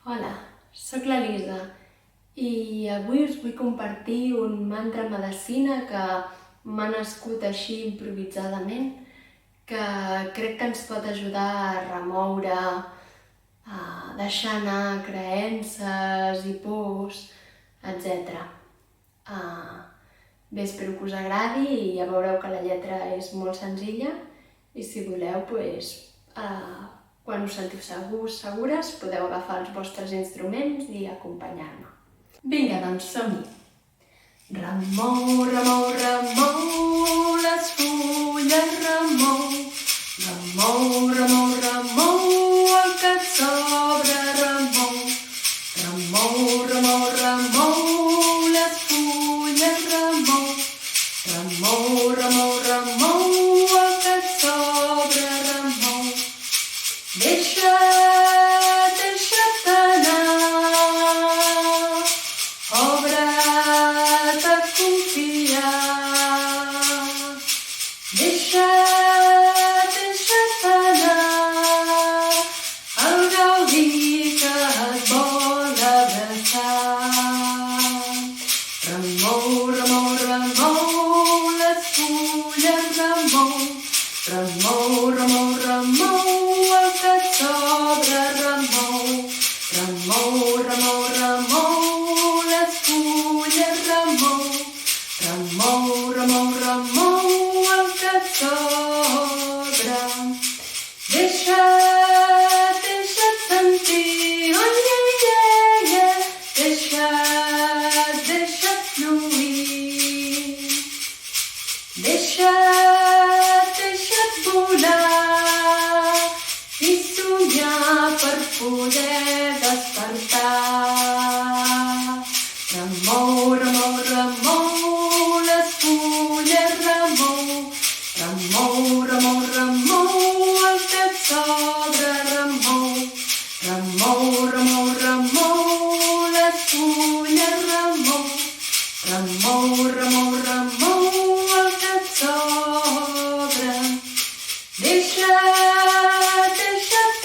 Hola, sóc l'Elisa i avui us vull compartir un mantra medicina que m'ha nascut així improvisadament, que crec que ens pot ajudar a remoure, a deixar anar creences i pors, etc. Bé, espero que us agradi i ja veureu que la lletra és molt senzilla i si voleu, quan us sentiu segures, podeu agafar els vostres instruments i acompanyar-me. Vinga, doncs som-hi! Remou, remou, remou, les fulles remou. Remou, remou, remou, el que et sobra remou. Remou, remou, remou, les fulles remou. Remou, remou, remou, el que et sobra remou. Deixa't anar, obre't a confiar. Deixa't anar, el gaudí que et vol abraçar. Remou, remou, remou, les fulles remou. Remou, remou, remou, el que et sobra remou. Remou, remou, remou, les fulles remou. Remou, remou, remou, el que et sobra. Deixa't sentir, oh yeah, yeah, yeah. Deixa't fluir. Deixa't volar i somiar per poder despertar. Remou, remou, remou, les fulles remou. Remou, remou, remou, el que et sobra remou. Remou, remou, remou, les fulles remou. Remou, remou, remou, el que et sobra. Deixa't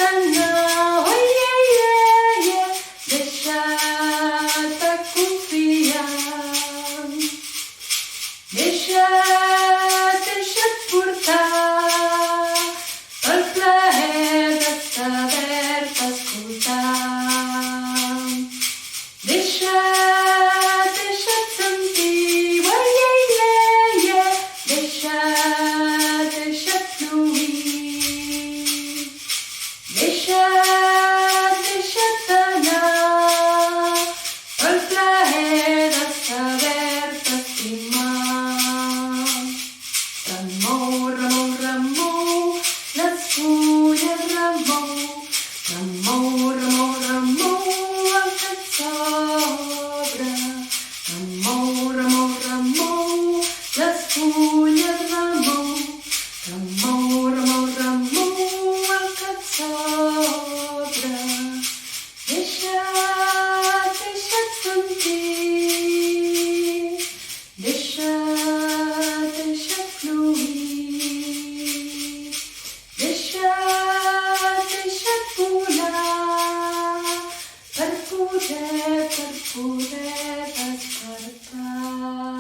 anar, oh yeah, yeah, yeah. Deixa't confiar. Deixa't portar pel plaer de saber-te escoltar. Deixa't sentir, oh yeah, yeah, yeah. Deixa't fluir. Deixa't anar pel plaer de saber-te estimar. Remou, remou, remou, les fulles remou. Remou, remou, remou, el que et sobra. Remou, remou, remou, les fulles remou. Remou, remou, remou, el que et sobra. Deixa't sentir. Deixa't fluir. Deixa't volar per poder despertar.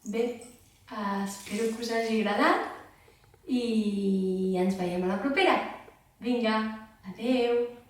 Bé, espero que us hagi agradat i ens veiem a la propera. Vinga, adeu!